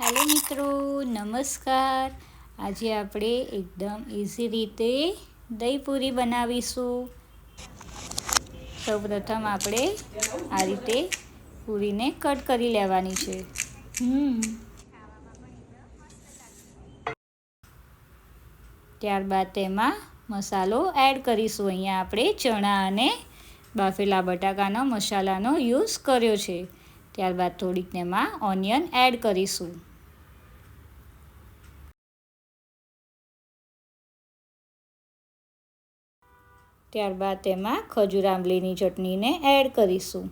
Hello મિત્રો, નમસ્કાર. આજે આપણે એકદમ ઇઝી રીતે દહીં પૂરી બનાવીશું. સૌપ્રથમ આપણે આ રીતે પૂરીને કટ કરી લેવાની છે. ત્યારબાદ તેમાં મસાલો એડ કરીશું. અહીંયા આપણે ચણા અને બાફેલા બટાકાનો મસાલાનો યુઝ કર્યો છે. ત્યારબાદ થોડીક તેમાં ઓનિયન એડ કરીશું. ત્યારબાદ તેમાં ખજૂર આંબલીની ચટણીને એડ કરીશું.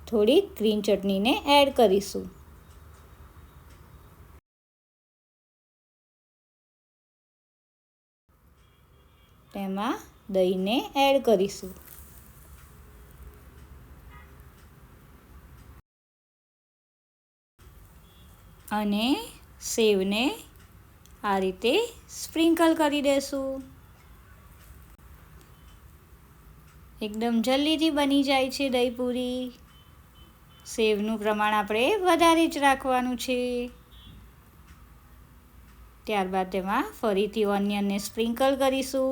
થોડીક ગ્રીન ચટણીને એડ કરીશું. તેમાં દહીંને એડ કરીશું. અને સેવને આ રીતે સ્પ્રિંકલ કરી દેશું. એકદમ જલ્દીથી બની જાય છે દહીં પૂરી. સેવનું પ્રમાણ આપણે વધારે જ રાખવાનું છે. ત્યારબાદ તેમાં ફરીથી ઓનિયનને સ્પ્રિંકલ કરીશું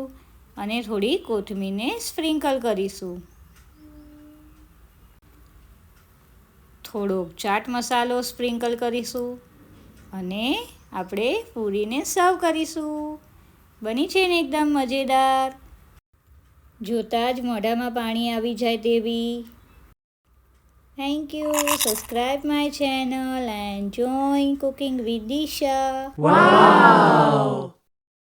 અને થોડી કોથમીરને સ્પ્રિંકલ કરીશું. થોડોક ચાટ મસાલો સ્પ્રિંકલ કરીશું અને આપણે પૂરીને સર્વ કરીશું. બની છે ને એકદમ મજેદાર, જોતાં જ મોઢામાં પાણી આવી જાય તેવી. Thank you. Subscribe my channel and join Cooking with Disha. Wow!